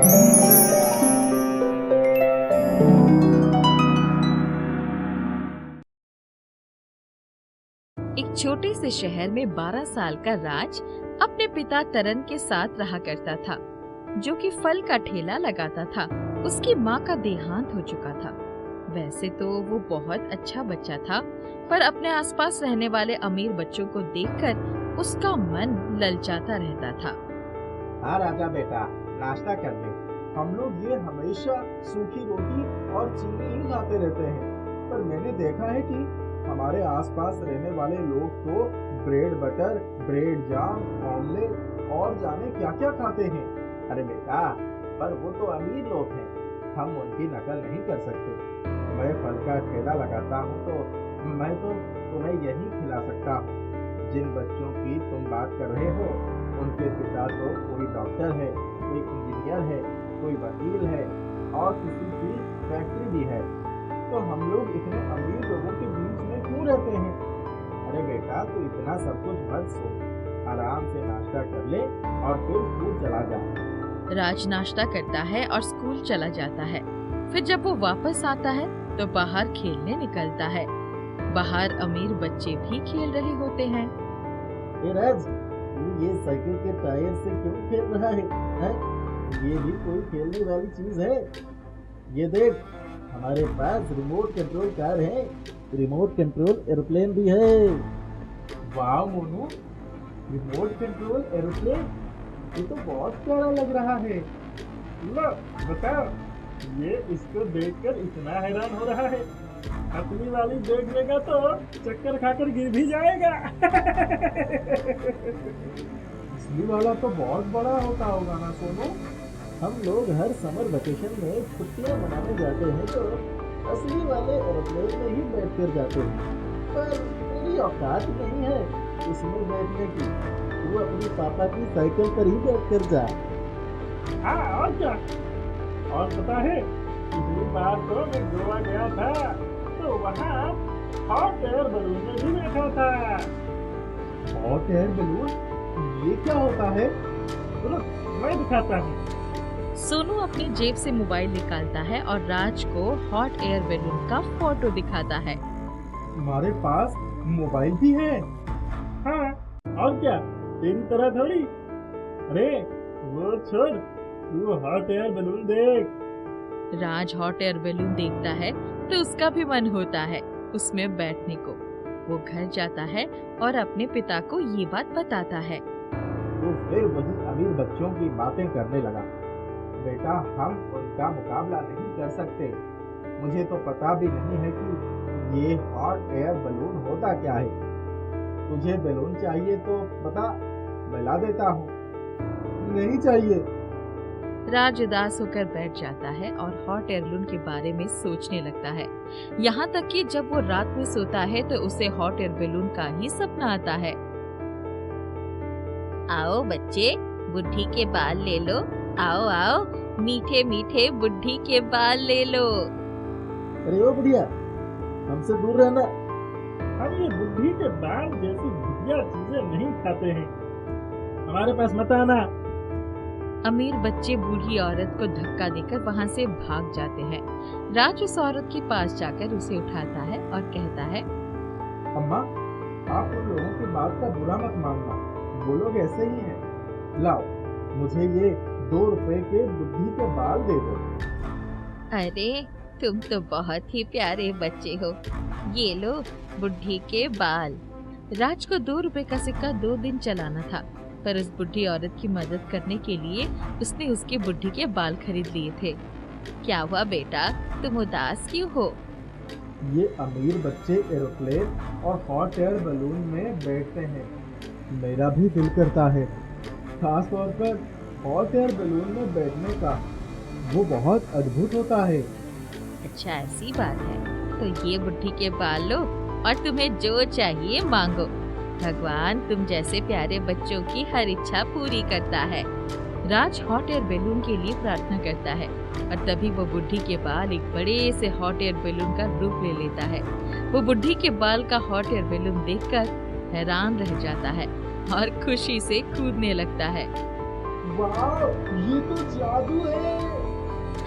एक छोटे से शहर में 12 साल का राज अपने पिता तरन के साथ रहा करता था, जो कि फल का ठेला लगाता था। उसकी माँ का देहांत हो चुका था। वैसे तो वो बहुत अच्छा बच्चा था, पर अपने आसपास रहने वाले अमीर बच्चों को देखकर उसका मन ललचाता रहता था। हाँ राजा बेटा, नाश्ता कर ले। हम लोग ये हमेशा सूखी रोटी और चीनी ही खाते रहते हैं, पर मैंने देखा है कि हमारे आसपास रहने वाले लोग तो ब्रेड बटर, ब्रेड जाम, ऑमलेट और जाने क्या क्या खाते हैं। अरे बेटा, पर वो तो अमीर लोग हैं, हम उनकी नकल नहीं कर सकते। मैं फल का ठेला लगाता हूँ तो मैं तो तुम्हें यही खिला सकता हूँ। जिन बच्चों की तुम बात कर रहे हो, उनके पिता तो कोई डॉक्टर है, कोई इंजीनियर है, कोई वकील है और किसी की फैक्ट्री भी है। तो हम लोग इतने अमीर लोगों के बीच में क्यों रहते हैं? अरे बेटा, तू इतना सब कुछ मत सोच, आराम से नाश्ता कर ले और फिर स्कूल चला जा। राज नाश्ता करता है और स्कूल चला जाता है। फिर जब वो वापस आता है तो बाहर खेलने निकलता है। बाहर अमीर बच्चे भी खेल रहे होते हैं। ए राज, तू ये साइकिल के टायर से क्यों खेल रहा है? ये भी कोई खेलने वाली चीज है? ये देख, हमारे पास रिमोट कंट्रोल कार है, रिमोट कंट्रोल एरोप्लेन भी है। वाह मोनू, रिमोट कंट्रोल एरोप्लेन, ये तो बहुत प्यारा लग रहा है। लो बता, ये इसको देखकर इतना हैरान हो रहा है, अपनी वाली देख लेगा तो चक्कर खाकर गिर भी जाएगा। असली वाला तो बहुत बड़ा होता होगा ना सोनू? हम लोग हर समर वेकेशन में छुट्टियां मनाने जाते हैं तो असली वाले एरोप्लेन में ही बैठकर जाते हैं, पर मेरी औकात नहीं है इसमें बैठने की। तू अपनी पापा की साइकिल पर ही बैठकर जा। हाँ और क्या? और पता है, पिछली बार तो मैं गोवा गया था तो वहाँ हॉट एयर बलून में भी बैठा था। Hot air balloon? ये क्या होता है? रुक, मैं दिखाता हूँ। सोनू अपनी जेब से मोबाइल निकालता है और राज को हॉट एयर बैलून का फोटो दिखाता है। तुम्हारे पास मोबाइल भी है? हाँ, और क्या, तेरी तरह थोड़ी। अरे वो छोड़, तू हॉट एयर बलून देख। राज हॉट एयर बैलून देखता है तो उसका भी मन होता है उसमें बैठने को। वो घर जाता है और अपने पिता को ये बात बताता है। तो फिर वही अमीर बच्चों की बातें करने लगा। बेटा, हम उनका मुकाबला नहीं कर सकते। मुझे तो पता भी नहीं है कि ये हॉट एयर बलून होता क्या है। तुझे बैलून चाहिए तो बता, मैं ला देता हूँ। नहीं चाहिए। राज उदास होकर बैठ जाता है और हॉट एयर बलून के बारे में सोचने लगता है। यहाँ तक कि जब वो रात में सोता है तो उसे हॉट एयर बलून का ही सपना आता है। आओ बच्चे, बुढ़ी के बाल ले लो। आओ आओ, मीठे मीठे बुढ़ी के बाल ले लो। अरे ओ बुढ़िया, हमसे दूर रहना। हम ये बुढ़ी के बाल जैसी घटिया चीजें नहीं खाते हैं, हमारे पास मत आना। अमीर बच्चे बूढ़ी औरत को धक्का देकर वहाँ से भाग जाते हैं। राज उस औरत के पास जाकर उसे उठाता है और कहता है, अम्मा, आप उन लोगों की बात का बुरा मत मानना, वो लोग ऐसे ही हैं। लाओ, मुझे ये 2 रुपए के बुढ़ी के बाल दे दो। अरे तुम तो बहुत ही प्यारे बच्चे हो, ये लो बुढ़ी के बाल। राज को 2 रुपए का सिक्का 2 दिन चलाना था, पर उस बुढ़ी औरत की मदद करने के लिए उसने उसकी बुढ़ी के बाल खरीद लिए थे। क्या हुआ बेटा, तुम उदास क्यों हो? ये अमीर बच्चे एरोप्लेन और हॉट एयर बलून में बैठते हैं, मेरा भी दिल करता है, खास तौर पर हॉट एयर बलून में बैठने का। वो बहुत अद्भुत होता है। अच्छा ऐसी बात है, तो ये बुढ़ी के बाल लो और तुम्हें जो चाहिए मांगो। भगवान तुम जैसे प्यारे बच्चों की हर इच्छा पूरी करता है। राज हॉट एयर बैलून के लिए प्रार्थना करता है और तभी वो बुढ़ी के बाल एक बड़े से हॉट एयर बैलून का रूप ले लेता है। वो बुढ़ी के बाल का हॉट एयर बैलून देखकर हैरान रह जाता है और खुशी से कूदने लगता है। वाह, ये तो जादू है।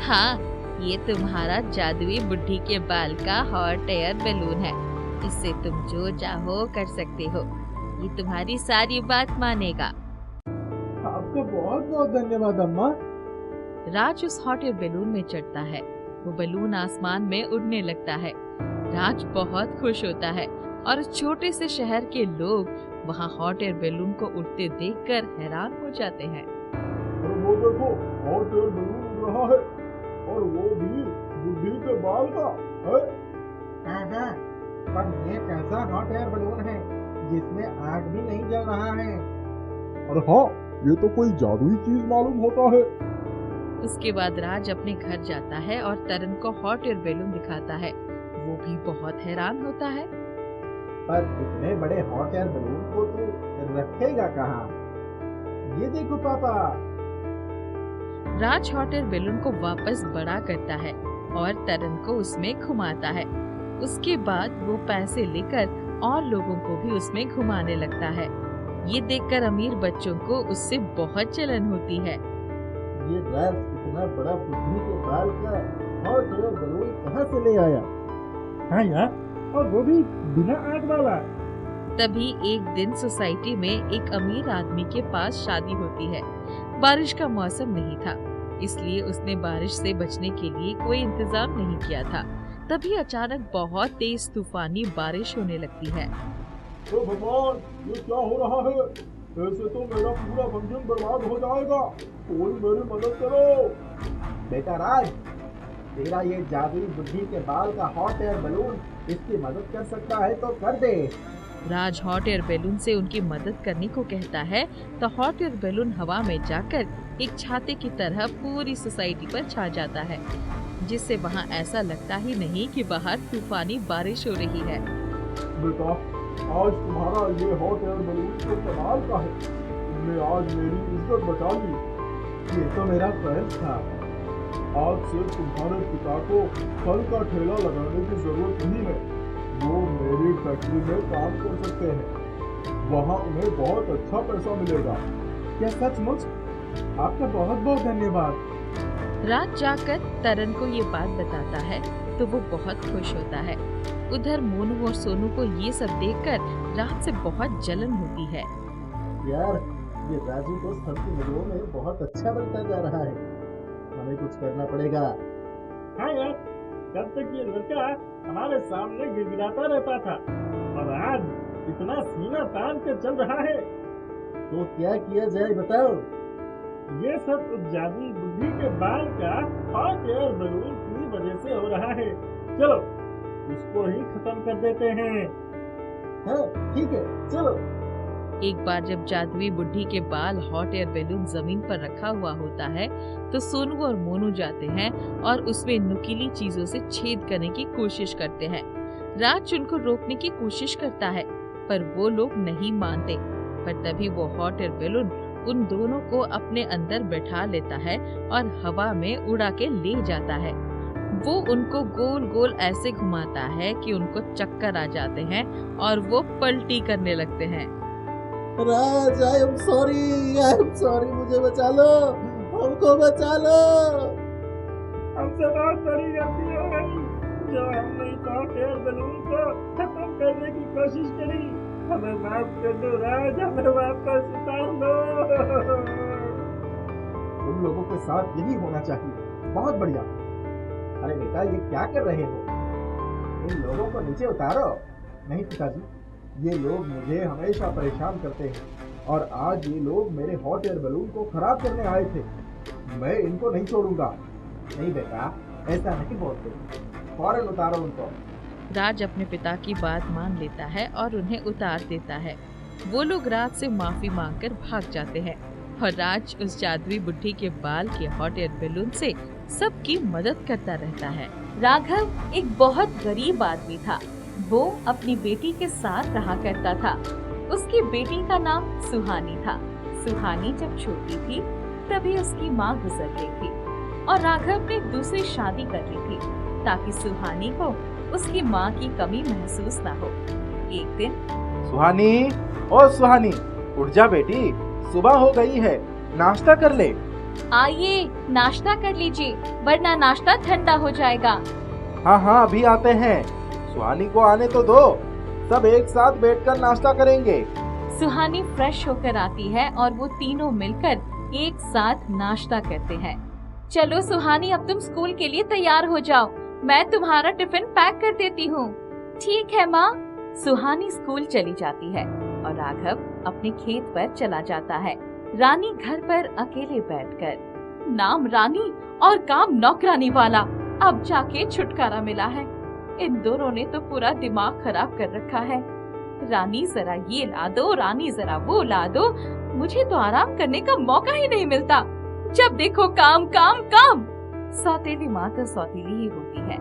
हाँ, ये तुम्हारा जादुई बुढ़ी के बाल का हॉट एयर बैलून है। इससे तुम जो चाहो कर सकते हो। ये तुम्हारी सारी बात मानेगा। आपका बहुत बहुत धन्यवाद अम्मा। राज उस हॉट एयर बैलून में चढ़ता है। वो बैलून आसमान में उड़ने लगता है। राज बहुत खुश होता है और उस छोटे से शहर के लोग वहाँ हॉट एयर बैलून को उड़ते देखकर हैरान हो जाते हैं। और वो देखो, हॉट एयर बैलून उड़ रहा है और वो भी बुढ़ी के बाल का है। हाँ, पर ये कैसा हॉट एयर बैलून है जिसमें आग भी नहीं जल रहा है? अरे हाँ, ये तो कोई जादुई चीज मालूम होता है। उसके बाद राज अपने घर जाता है और तरन को हॉट एयर बैलून दिखाता है। वो भी बहुत हैरान होता है। पर इतने बड़े हॉट एयर बैलून को तू रखेगा कहाँ? ये देखो पापा। राज हॉट एयर बैलून को वापस बड़ा करता है और तरन को उसमें घुमाता है। उसके बाद वो पैसे लेकर और लोगों को भी उसमें घुमाने लगता है। ये देखकर अमीर बच्चों को उससे बहुत जलन होती है। ये राज इतना बड़ा बुद्धि के बाल का हॉट एयर बैलून कहाँ से ले आया? हाँ यार, और वो भी बिना आग वाला। तभी एक दिन सोसाइटी में एक अमीर आदमी के पास शादी होती है। बारिश का मौसम नहीं था, इसलिए उसने बारिश से बचने के लिए कोई इंतजाम नहीं किया था। तभी अचानक बहुत तेज तूफानी बारिश होने लगती है। ओ भगवान, ये क्या हो रहा है? ऐसे तो मेरा पूरा फंक्शन बर्बाद हो जाएगा। कोई मेरी मदद करो। बेटा राज, तेरा ये जादुई बुद्धि के बाल का हॉट एयर बैलून इसकी मदद कर सकता है तो कर दे। राज हॉट एयर बैलून से उनकी मदद करने को कहता है तो हॉट एयर बैलून हवा में जाकर एक छाते की तरह पूरी सोसाइटी पर छा जाता है, जिससे वहाँ ऐसा लगता ही नहीं कि बाहर तूफानी बारिश हो रही है। बेटा, आज तुम्हारा ये हॉट एयर बैलून तो कमाल का है। तुमने आज मेरी इज्जत बचा ली। ये तो मेरा फर्ज था। आज से तुम्हारे पिता को फल का ठेला लगाने की जरूरत नहीं है। वो मेरी फैक्ट्री में काम कर सकते हैं। वहाँ उन्हें बहुत अच्छा पैसा मिलेगा। क्या सचमुच? आपका बहुत बहुत धन्यवाद। रात जाकर तरन को ये बात बताता है तो वो बहुत खुश होता है। उधर मोनू और सोनू को ये सब देखकर रात से बहुत जलन होती है। यार, ये राजू तो सबकी नजरों में बहुत अच्छा बनता जा रहा है। हमें कुछ करना पड़ेगा। हाँ यार, कब तक ये लड़का हमारे सामने गिड़गिड़ाता रहता था और आज इतना सीना तान के चल रहा है। तो क्या किया जाए बताओ? ये सब उस जादुई बुद्धि के बाल का हॉट एयर बैलून की वजह से हो रहा है। चलो उसको ही खत्म कर देते हैं। हाँ ठीक है, चलो। एक बार जब जादुई बुढ़ी के बाल हॉट एयर बैलून जमीन पर रखा हुआ होता है तो सोनू और मोनू जाते हैं और उसमें नुकीली चीजों से छेद करने की कोशिश करते हैं। राज उनको रोकने की कोशिश करता है पर वो लोग नहीं मानते। पर तभी वो हॉट एयर बैलून उन दोनों को अपने अंदर बैठा लेता है और हवा में उड़ा के ले जाता है। वो उनको गोल गोल ऐसे घुमाता है कि उनको चक्कर आ जाते हैं और वो पलटी करने लगते हैं। राज, आई एम सॉरी, मुझे बचा लो, हमको बचा लो। हमसे बहुत बड़ी गलती हो गई जो हमने इस हॉट एयर बैलून को खत्म करने की कोशिश करी। हमें माफ कर दो राज, हमें वापस उतार लो। तुम लोगों के साथ यही होना चाहिए। बहुत बढ़िया। अरे बेटा, ये क्या कर रहे हो? इन लोगों को नीचे उतारो। नहीं पिताजी, ये लोग मुझे हमेशा परेशान करते हैं और आज ये लोग मेरे हॉट एयर बैलून को खराब करने आए थे। मैं इनको नहीं छोड़ूंगा। नहीं बेटा, ऐसा नहीं बोलते। फौरन उतारो उनको। राज अपने पिता की बात मान लेता है और उन्हें उतार देता है। वो लोग राज से माफी मांगकर भाग जाते हैं और राज उस जादुई बुढ़ी के बाल के हॉट एयर बैलून से सबकी मदद करता रहता है। राघव एक बहुत गरीब आदमी था। वो अपनी बेटी के साथ रहा करता था। उसकी बेटी का नाम सुहानी था। सुहानी जब छोटी थी तभी उसकी माँ गुजर गई थी और राघव ने दूसरी शादी कर ली थी ताकि सुहानी को उसकी माँ की कमी महसूस ना हो। एक दिन सुहानी, ओ सुहानी, उठ जा बेटी, सुबह हो गई है। नाश्ता कर ले। आइए नाश्ता कर लीजिए, वरना नाश्ता ठंडा हो जाएगा। हाँ हाँ, अभी आते हैं। सुहानी को आने तो दो, सब एक साथ बैठकर नाश्ता करेंगे। सुहानी फ्रेश होकर आती है और वो तीनों मिलकर एक साथ नाश्ता करते हैं। चलो सुहानी, अब तुम स्कूल के लिए तैयार हो जाओ, मैं तुम्हारा टिफिन पैक कर देती हूँ। ठीक है माँ। सुहानी स्कूल चली जाती है और राघव अपने खेत पर चला जाता है। रानी घर पर अकेले बैठकर, नाम रानी और काम नौकरानी वाला, अब जाके छुटकारा मिला है। इन दोनों ने तो पूरा दिमाग खराब कर रखा है। रानी जरा ये ला दो, रानी जरा वो ला दो, मुझे तो आराम करने का मौका ही नहीं मिलता। जब देखो काम काम काम। सौतेली माँ तो सौतेली ही होती है।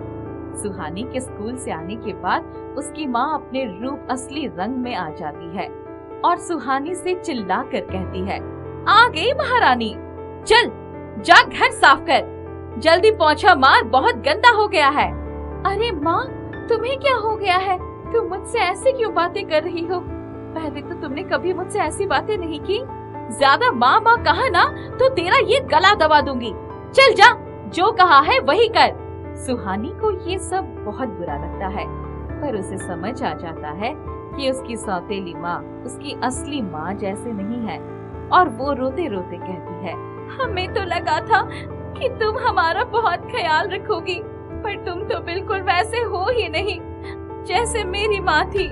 सुहानी के स्कूल से आने के बाद उसकी माँ अपने रूप असली रंग में आ जाती है और सुहानी से चिल्ला कर कहती है, आ गई महारानी, चल जा घर साफ कर, जल्दी पोंछा मार, बहुत गंदा हो गया है। अरे माँ, तुम्हें क्या हो गया है? तुम मुझसे ऐसे क्यों बातें कर रही हो? पहले तो तुमने कभी मुझसे ऐसी बातें नहीं की। ज्यादा माँ माँ कहा ना तो तेरा ये गला दबा दूंगी। चल जा, जो कहा है वही कर। सुहानी को ये सब बहुत बुरा लगता है, पर उसे समझ आ जाता है कि उसकी सौतेली माँ उसकी असली माँ जैसे नहीं है और वो रोते रोते कहती है, हमें तो लगा था कि तुम हमारा बहुत ख्याल रखोगी, पर तुम तो बिल्कुल वैसे हो ही नहीं जैसे मेरी माँ थी।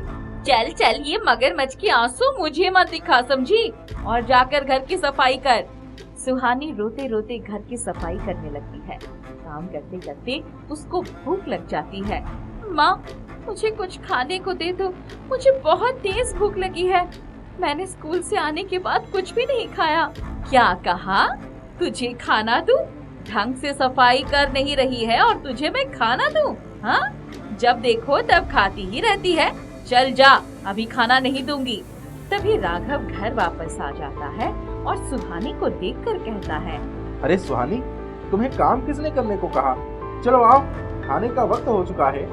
चल चल, ये मगरमच्छ की आंसू मुझे मत दिखा, समझी? और जाकर घर की सफाई कर। सुहानी रोते रोते घर की सफाई करने लगती है। काम करते करते उसको भूख लग जाती है। माँ, मुझे कुछ खाने को दे दो, मुझे बहुत तेज भूख लगी है। मैंने स्कूल से आने के बाद कुछ भी नहीं खाया। क्या कहा? तुझे खाना दूं? ढंग से सफाई कर नहीं रही है और तुझे मैं खाना दूं? हाँ, जब देखो तब खाती ही रहती है। चल जा, अभी खाना नहीं दूंगी। तभी राघव घर वापस आ जाता है और सुहानी को देखकर कहता है, अरे सुहानी, तुम्हें काम किसने करने को कहा? चलो आओ, खाने का वक्त हो चुका है,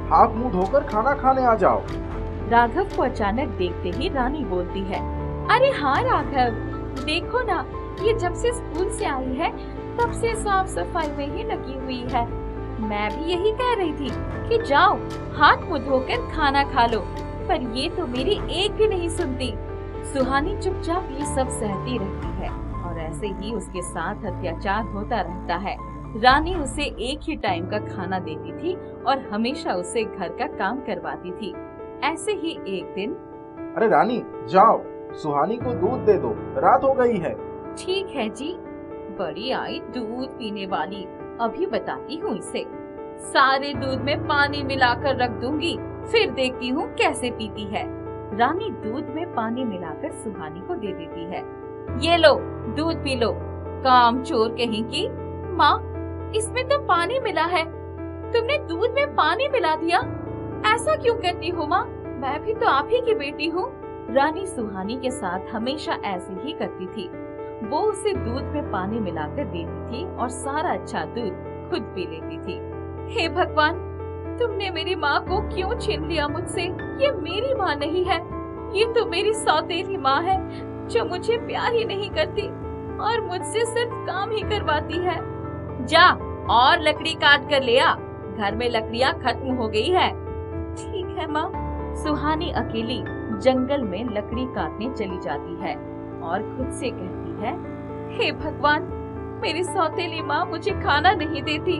हाथ मुंह धोकर खाना खाने आ जाओ। राघव को अचानक देखते ही रानी बोलती है, अरे हाँ राघव, देखो ना, ये जब से स्कूल से आई है तब से साफ सफाई में ही लगी हुई है। मैं भी यही कह रही थी कि जाओ हाथ मुंह धोकर खाना खा लो, पर ये तो मेरी एक भी नहीं सुनती। सुहानी चुपचाप ये सब सहती रहती है और ऐसे ही उसके साथ अत्याचार होता रहता है। रानी उसे एक ही टाइम का खाना देती थी और हमेशा उसे घर का काम करवाती थी। ऐसे ही एक दिन, अरे रानी, जाओ सुहानी को दूध दे दो, रात हो गई है। ठीक है जी। बड़ी आई दूध पीने वाली, अभी बताती हूँ इसे। सारे दूध में पानी मिलाकर रख दूंगी, फिर देखती हूँ कैसे पीती है। रानी दूध में पानी मिलाकर सुहानी को दे देती है। ये लो, दूध पी लो, काम चोर कहीं की। माँ, इसमें तो पानी मिला है, तुमने दूध में पानी मिला दिया, ऐसा क्यों करती हो माँ? मैं भी तो आप ही की बेटी हूँ। रानी सुहानी के साथ हमेशा ऐसे ही करती थी। वो उसे दूध में पानी मिलाकर देती थी और सारा अच्छा दूध खुद पी लेती थी। हे भगवान, तुमने मेरी माँ को क्यों छीन लिया मुझसे? ये मेरी माँ नहीं है, ये तो मेरी सौतेली माँ है जो मुझे प्यार ही नहीं करती और मुझसे सिर्फ काम ही करवाती है। जा और लकड़ी काट कर ले आ, घर में लकड़ियाँ खत्म हो गई है। ठीक है माँ। सुहानी अकेली जंगल में लकड़ी काटने चली जाती है और खुद से कहती है, हे भगवान, मेरी सौतेली माँ मुझे खाना नहीं देती,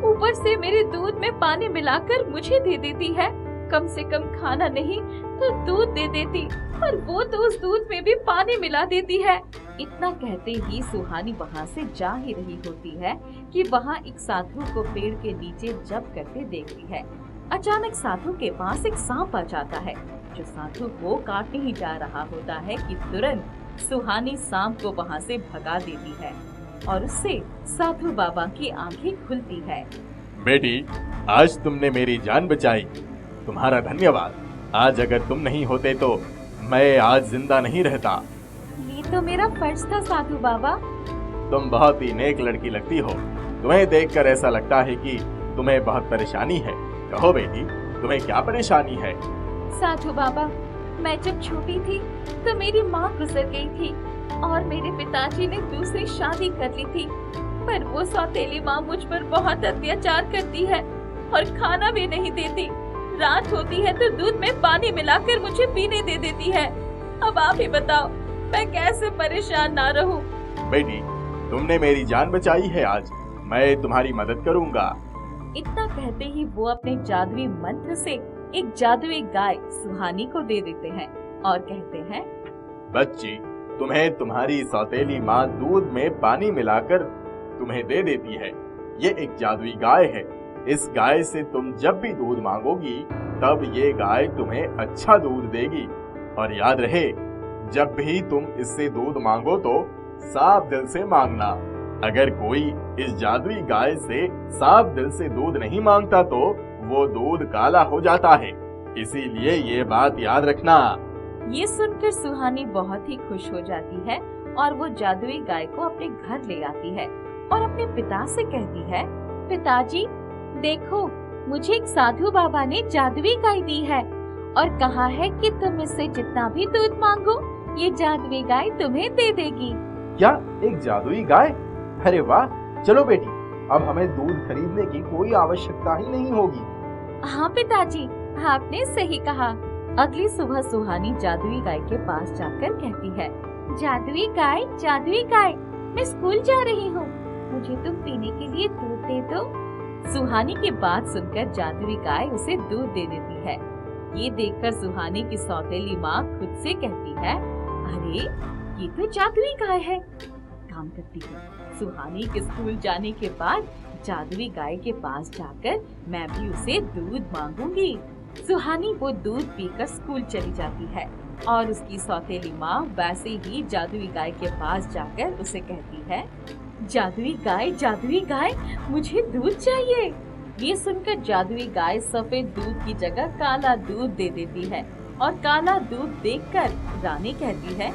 ऊपर से मेरे दूध में पानी मिलाकर मुझे दे देती है। कम से कम खाना नहीं तो दूध दे देती, पर वो तो उस दूध में भी पानी मिला देती है। इतना कहते ही सुहानी वहाँ से जा ही रही होती है कि वहाँ एक साधु को पेड़ के नीचे जप करते देखती है। अचानक साधु के पास एक सांप आ जाता है जो साधु को काटने ही जा रहा होता है कि तुरंत सुहानी सांप को वहाँ से भगा देती है और उससे साधु बाबा की आंखें खुलती है। बेटी, आज तुमने मेरी जान बचाई, तुम्हारा धन्यवाद। आज अगर तुम नहीं होते तो मैं आज जिंदा नहीं रहता। ये तो मेरा फर्ज था साधु बाबा। तुम बहुत ही नेक लड़की लगती हो, तुम्हें देखकर ऐसा लगता है कि तुम्हें बहुत परेशानी है। कहो बेटी, तुम्हें क्या परेशानी है? साधु बाबा, मैं जब छोटी थी तो मेरी माँ गुजर गई थी और मेरे पिताजी ने दूसरी शादी कर ली थी, पर वो सौतेली माँ मुझ पर बहुत अत्याचार करती है और खाना भी नहीं देती। रात होती है तो दूध में पानी मिलाकर मुझे पीने दे देती है। अब आप ही बताओ, मैं कैसे परेशान ना रहूं? बेटी, तुमने मेरी जान बचाई है, आज मैं तुम्हारी मदद करूंगा। इतना कहते ही वो अपने जादुई मंत्र से एक जादुई गाय सुहानी को दे देते हैं और कहते हैं, बच्ची, तुम्हें तुम्हारी सौतेली माँ दूध में पानी मिलाकर तुम्हें दे देती है। ये एक जादुई गाय है। इस गाय से तुम जब भी दूध मांगोगी तब ये गाय तुम्हें अच्छा दूध देगी। और याद रहे, जब भी तुम इससे दूध मांगो तो साफ दिल से मांगना। अगर कोई इस जादुई गाय से साफ दिल से दूध नहीं मांगता तो वो दूध काला हो जाता है। इसीलिए ये बात याद रखना। ये सुनकर सुहानी बहुत ही खुश हो जाती है और वो जादुई गाय को अपने घर ले आती है और अपने पिता से कहती है, पिताजी देखो, मुझे एक साधु बाबा ने जादुई गाय दी है और कहा है कि तुम इससे जितना भी दूध मांगो ये जादुई गाय तुम्हें दे देगी। क्या एक जादुई गाय? अरे वाह, चलो बेटी, अब हमें दूध खरीदने की कोई आवश्यकता ही नहीं होगी। हाँ पिताजी, आपने सही कहा। अगली सुबह सुहानी जादुई गाय के पास जाकर कहती है, जादुई गाय, मैं स्कूल जा रही हूँ, मुझे तुम पीने के लिए दूध दे दो। सुहानी की बात सुनकर जादुई गाय उसे दूध दे देती है। ये देखकर सुहानी की सौतेली माँ खुद से कहती है, अरे ये तो जादुई गाय है। काम करती है, सुहानी के स्कूल जाने के बाद जादुई गाय के पास जाकर मैं भी उसे दूध मांगूंगी। सुहानी वो दूध पीकर स्कूल चली जाती है और उसकी सौतेली माँ वैसे ही जादुई गाय के पास जाकर उसे कहती है, जादुई गाय, मुझे दूध चाहिए। ये सुनकर जादुई गाय सफेद दूध की जगह काला दूध दे देती है और काला दूध देखकर रानी कहती है,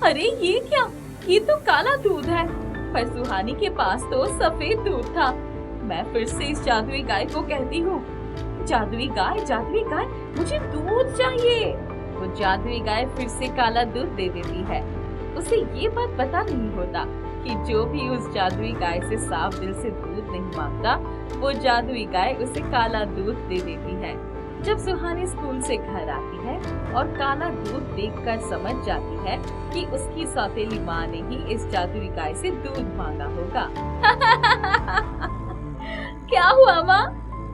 अरे ये क्या, ये तो काला दूध है। पर सुहानी के पास तो सफेद दूध था। मैं फिर से इस जादुई गाय को कहती हूँ, जादुई गाय, मुझे दूध चाहिए। वो जादुई गाय फिर से काला दूध दे देती है। उसे ये बात पता नहीं होता कि जो भी उस जादुई गाय से साफ दिल से दूध नहीं मांगता, वो जादुई गाय उसे काला दूध दे देती है। जब सुहानी स्कूल से घर आती है और काला दूध देखकर समझ जाती है कि उसकी सौतेली माँ ने ही इस जादुई गाय से दूध मांगा होगा। क्या हुआ माँ,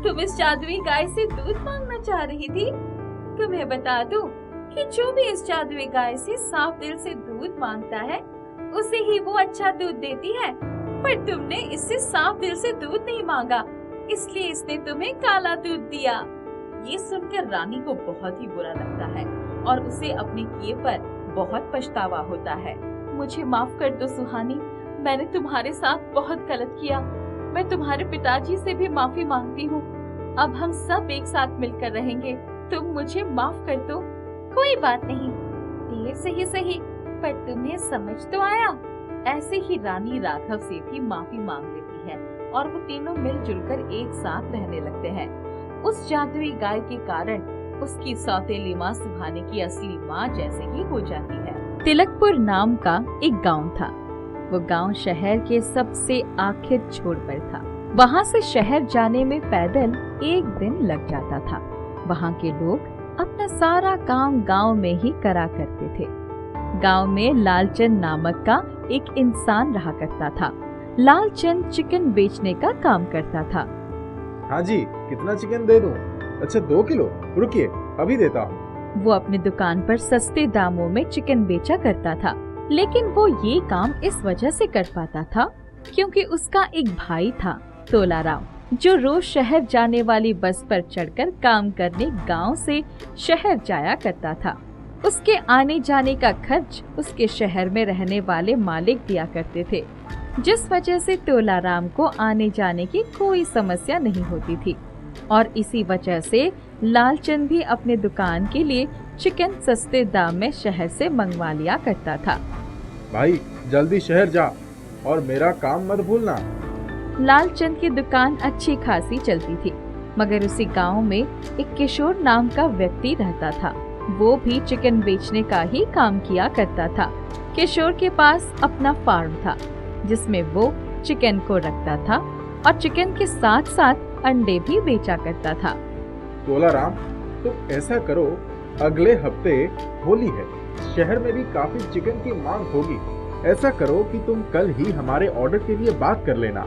तुम इस जादुई गाय से दूध मांगना चाह रही थी? तुम्हें बता दूं कि जो भी इस जादुई गाय से साफ दिल से दूध मांगता है उसे ही वो अच्छा दूध देती है, पर तुमने इससे साफ दिल से दूध नहीं मांगा, इसलिए इसने तुम्हें काला दूध दिया। ये सुनकर रानी को बहुत ही बुरा लगता है और उसे अपने किए पर बहुत पछतावा होता है। मुझे माफ कर दो सुहानी, मैंने तुम्हारे साथ बहुत गलत किया। मैं तुम्हारे पिताजी से भी माफी मांगती हूँ। अब हम सब एक साथ मिलकर रहेंगे, तुम मुझे माफ कर दो। कोई बात नहीं, देर से ही सही, पर तुम्हें समझ तो आया। ऐसे ही रानी राघव से भी माफी मांग लेती है और वो तीनों मिलजुल कर एक साथ रहने लगते हैं। उस जादुई गाय के कारण उसकी सौतेली माँ सुहानी की असली माँ जैसे ही हो जाती है। तिलकपुर नाम का एक गांव था। वो गांव शहर के सबसे आखिर छोर पर था। वहाँ से शहर जाने में पैदल एक दिन लग जाता था। वहाँ के लोग अपना सारा काम गांव में ही करा करते थे। गांव में लालचंद नामक का एक इंसान रहा करता था। लालचंद चिकन बेचने का काम करता था। हाँ जी, कितना चिकन दे दूं? अच्छा 2 किलो, रुकिए अभी देता हूँ। वो अपनी दुकान पर सस्ते दामों में चिकन बेचा करता था, लेकिन वो ये काम इस वजह से कर पाता था क्योंकि उसका एक भाई था तोलाराम, जो रोज शहर जाने वाली बस पर चढ़कर काम करने गांव से शहर जाया करता था। उसके आने जाने का खर्च उसके शहर में रहने वाले मालिक दिया करते थे, जिस वजह से तोलाराम को आने जाने की कोई समस्या नहीं होती थी। और इसी वजह से लालचंद भी अपने दुकान के लिए चिकन सस्ते दाम में शहर से मंगवा लिया करता था। भाई जल्दी शहर जा और मेरा काम मत भूलना। लालचंद की दुकान अच्छी खासी चलती थी, मगर उसी गांव में एक किशोर नाम का व्यक्ति रहता था। वो भी चिकन बेचने का ही काम किया करता था। किशोर के पास अपना फार्म था जिसमें वो चिकन को रखता था और चिकन के साथ साथ अंडे भी बेचा करता था। तोलाराम, तुम ऐसा करो, अगले हफ्ते होली है, शहर में भी काफी चिकन की मांग होगी। ऐसा करो कि तुम कल ही हमारे ऑर्डर के लिए बात कर लेना।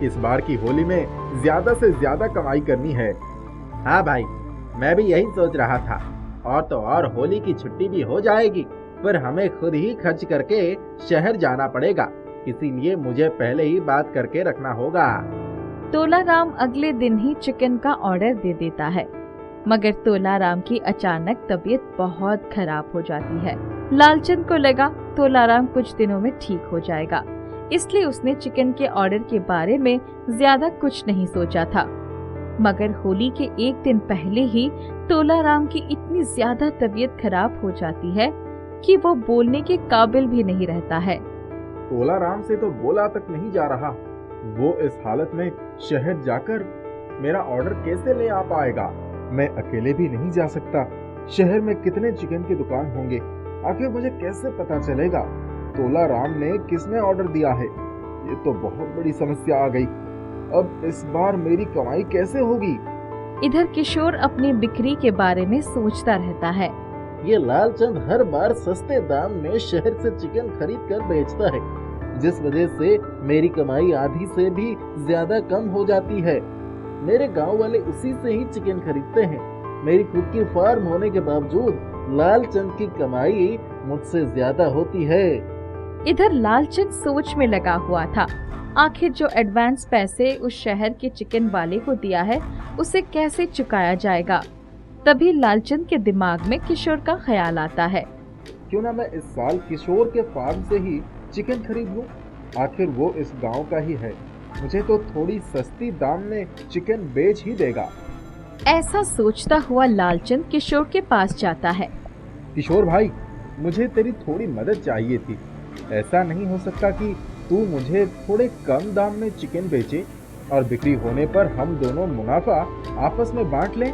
इस बार की होली में ज्यादा से ज्यादा कमाई करनी है। हाँ भाई, मैं भी यही सोच रहा था। और तो और होली की छुट्टी भी हो जाएगी, पर हमें खुद ही खर्च करके शहर जाना पड़ेगा, इसीलिए मुझे पहले ही बात करके रखना होगा। तोलाराम अगले दिन ही चिकन का ऑर्डर दे देता है, मगर तोलाराम की अचानक तबीयत बहुत खराब हो जाती है। लालचंद को लगा तोलाराम कुछ दिनों में ठीक हो जाएगा, इसलिए उसने चिकन के ऑर्डर के बारे में ज्यादा कुछ नहीं सोचा था। मगर होली के एक दिन पहले ही तोलाराम की इतनी ज्यादा तबीयत खराब हो जाती है कि वो बोलने के काबिल भी नहीं रहता है। तोलाराम से तो बोला तक नहीं जा रहा। वो इस हालत में शहर जाकर मेरा ऑर्डर कैसे ले आ पाएगा? मैं अकेले भी नहीं जा सकता। शहर में कितने चिकन की दुकान होंगे, आखिर मुझे कैसे पता चलेगा तोलाराम ने किसने ऑर्डर दिया है? ये तो बहुत बड़ी समस्या आ गई। अब इस बार मेरी कमाई कैसे होगी? इधर किशोर अपनी बिक्री के बारे में सोचता रहता है। ये लालचंद हर बार सस्ते दाम में शहर से चिकन खरीद कर बेचता है, जिस वजह से मेरी कमाई आधी से भी ज्यादा कम हो जाती है। मेरे गांव वाले उसी से ही चिकन खरीदते हैं। मेरी खुद की फार्म होने के बावजूद लालचंद की कमाई मुझसे ज्यादा होती है। इधर लालचंद सोच में लगा हुआ था, आखिर जो एडवांस पैसे उस शहर के चिकन वाले को दिया है उसे कैसे चुकाया जाएगा। तभी लालचंद के दिमाग में किशोर का ख्याल आता है। क्यों ना मैं इस साल किशोर के फार्म से ही चिकन खरीद लूं? आखिर वो इस गांव का ही है, मुझे तो थोड़ी सस्ती दाम में चिकन बेच ही देगा। ऐसा सोचता हुआ लालचंद किशोर के पास जाता है। किशोर भाई, मुझे तेरी थोड़ी मदद चाहिए थी। ऐसा नहीं हो सकता कि तू मुझे थोड़े कम दाम में चिकन बेचे और बिक्री होने पर हम दोनों मुनाफा आपस में बांट लें?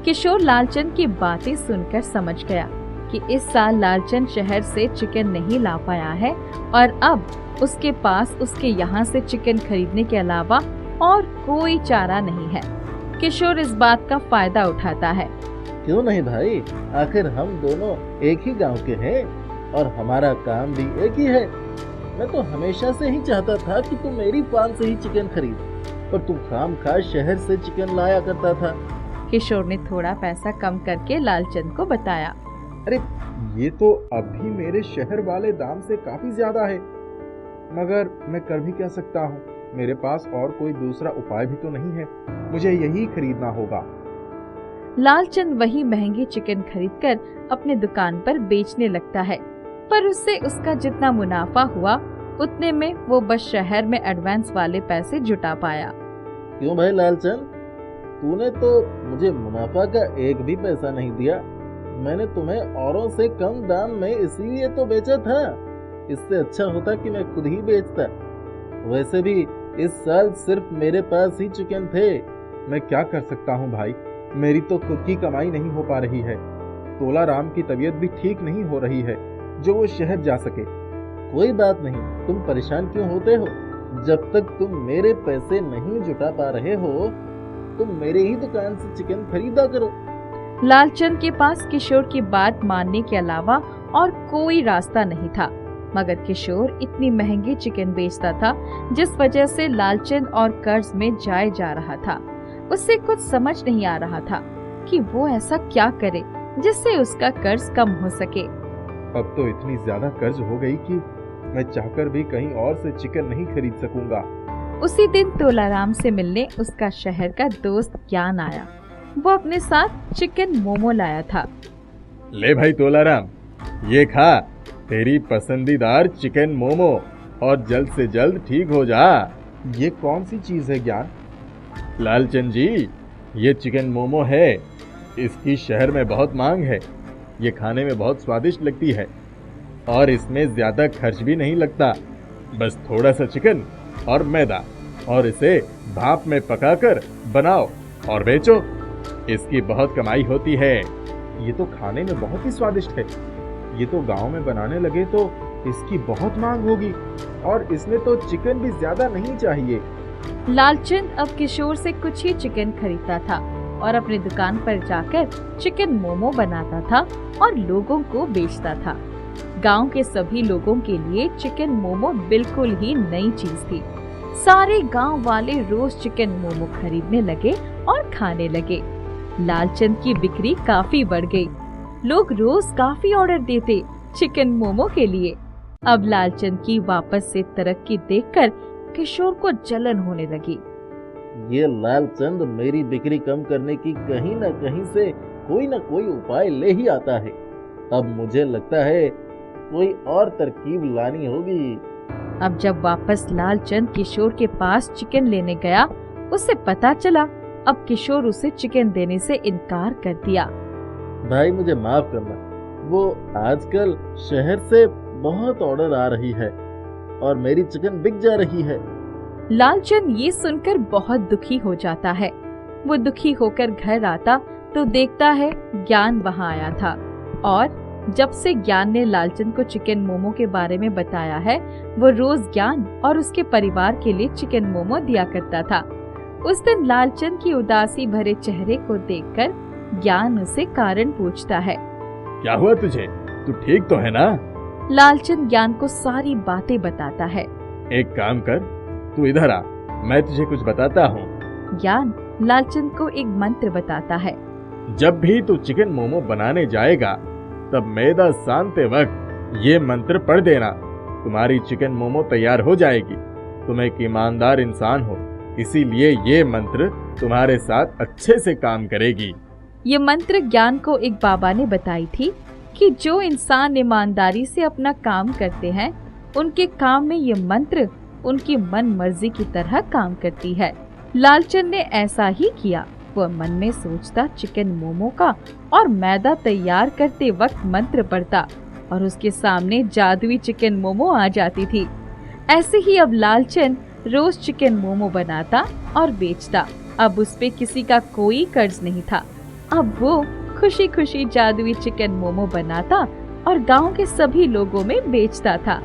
किशोर लालचंद की बातें सुनकर समझ गया कि इस साल लालचंद शहर से चिकन नहीं ला पाया है और अब उसके पास उसके यहाँ से चिकन खरीदने के अलावा और कोई चारा नहीं है। किशोर इस बात का फायदा उठाता है। क्यों नहीं भाई, आखिर हम दोनों एक ही गांव के हैं और हमारा काम भी एक ही है। मैं तो हमेशा से ही चाहता था कि तू मेरी फार्म से ही चिकन खरीद, पर तू खामखा शहर से चिकन लाया करता था। किशोर ने थोड़ा पैसा कम करके लालचंद को बताया। अरे ये तो अभी मेरे शहर वाले दाम से काफी ज्यादा है, मगर मैं कर भी क्या सकता हूँ? मेरे पास और कोई दूसरा उपाय भी तो नहीं है, मुझे यही खरीदना होगा। लालचंद वही महंगी चिकन खरीदकर अपने दुकान पर बेचने लगता है, पर उससे उसका जितना मुनाफा हुआ उतने में वो बस शहर में एडवांस वाले पैसे जुटा पाया। क्यों भाई लालचंद, तूने तो मुझे मुनाफा का एक भी पैसा नहीं दिया। मैंने तुम्हें औरों से कम दाम में इसीलिए तो बेचा था। इससे अच्छा होता कि मैं खुद ही बेचता। वैसे भी इस साल सिर्फ मेरे पास ही चिकन थे। मैं क्या कर सकता हूँ भाई, मेरी तो खुद की कमाई नहीं हो पा रही है। तोलाराम की तबीयत भी ठीक नहीं हो रही है जो वो शहर जा सके। कोई बात नहीं, तुम परेशान क्यों होते हो? जब तक तुम मेरे पैसे नहीं जुटा पा रहे हो, तुम मेरे ही दुकान से चिकन खरीदा करो। लालचंद के पास किशोर की बात मानने के अलावा और कोई रास्ता नहीं था, मगर किशोर इतनी महंगी चिकन बेचता था जिस वजह से लालचंद और कर्ज में जाए जा रहा था। उससे कुछ समझ नहीं आ रहा था कि वो ऐसा क्या करे जिससे उसका कर्ज कम हो सके। अब तो इतनी ज्यादा कर्ज हो गई कि मैं चाहकर भी कहीं और से चिकन नहीं खरीद सकूंगा। उसी दिन तोलाराम से मिलने उसका शहर का दोस्त ज्ञान आया। वो अपने साथ चिकन मोमो लाया था। ले भाई तोलाराम, ये खा तेरी पसंदीदार चिकन मोमो और जल्द से जल्द ठीक हो जा। ये कौन सी चीज है ज्ञान? लालचंद जी, ये चिकन मोमो है। इसकी शहर में बहुत मांग है। ये खाने में बहुत स्वादिष्ट लगती है और इसमें ज्यादा खर्च भी नहीं लगता। बस थोड़ा सा चिकन और मैदा और इसे भाप में पकाकर बनाओ और बेचो। इसकी बहुत कमाई होती है। ये तो खाने में बहुत ही स्वादिष्ट है। ये तो गांव में बनाने लगे तो इसकी बहुत मांग होगी और इसमें तो चिकन भी ज्यादा नहीं चाहिए। लालचंद अब किशोर से कुछ ही चिकन खरीदता था और अपनी दुकान पर जाकर चिकन मोमो बनाता था और लोगों को बेचता था। गांव के सभी लोगों के लिए चिकन मोमो बिल्कुल ही नई चीज थी। सारे गांव वाले रोज चिकन मोमो खरीदने लगे और खाने लगे। लालचंद की बिक्री काफी बढ़ गई। लोग रोज काफी ऑर्डर देते चिकन मोमो के लिए। अब लालचंद की वापस से तरक्की देखकर किशोर को जलन होने लगी। ये लालचंद मेरी बिक्री कम करने की कहीं न कहीं से कोई न कोई उपाय ले ही आता है। अब मुझे लगता है कोई और तरकीब लानी होगी। अब जब वापस लालचंद किशोर के पास चिकन लेने गया, उसे पता चला अब किशोर उसे चिकन देने से इनकार कर दिया। भाई मुझे माफ करना, वो आजकल शहर से बहुत ऑर्डर आ रही है और मेरी चिकन बिक जा रही है। लालचंद ये सुनकर बहुत दुखी हो जाता है। वो दुखी होकर घर आता तो देखता है ज्ञान वहाँ आया था और जब से ज्ञान ने लालचंद को चिकन मोमो के बारे में बताया है, वो रोज ज्ञान और उसके परिवार के लिए चिकन मोमो दिया करता था। उस दिन लालचंद की उदासी भरे चेहरे को देखकर ज्ञान उसे कारण पूछता है। क्या हुआ तुझे? तू ठीक तो है ना? लालचंद ज्ञान को सारी बातें बताता है। एक काम कर, तू इधर आ, मैं तुझे कुछ बताता हूँ। ज्ञान लालचंद को एक मंत्र बताता है। जब भी तू चिकन मोमो बनाने जाएगा, तब मैदा सानते वक्त ये मंत्र पढ़ देना। तुम्हारी चिकन मोमो तैयार हो जाएगी। तुम एक ईमानदार इंसान हो, इसीलिए ये मंत्र तुम्हारे साथ अच्छे से काम करेगी। ये मंत्र ज्ञान को एक बाबा ने बताई थी कि जो इंसान ईमानदारी से अपना काम करते हैं, उनके काम में ये मंत्र उनकी मन मर्जी की तरह काम करती है। लालचंद ने ऐसा ही किया। वह मन में सोचता चिकन मोमो का और मैदा तैयार करते वक्त मंत्र पढ़ता और उसके सामने जादुई चिकन मोमो आ जाती थी। ऐसे ही अब लालचंद रोज चिकन मोमो बनाता और बेचता। अब उस पे किसी का कोई कर्ज नहीं था। अब वो खुशी खुशी जादुई चिकन मोमो बनाता और गांव के सभी लोगों में बेचता था।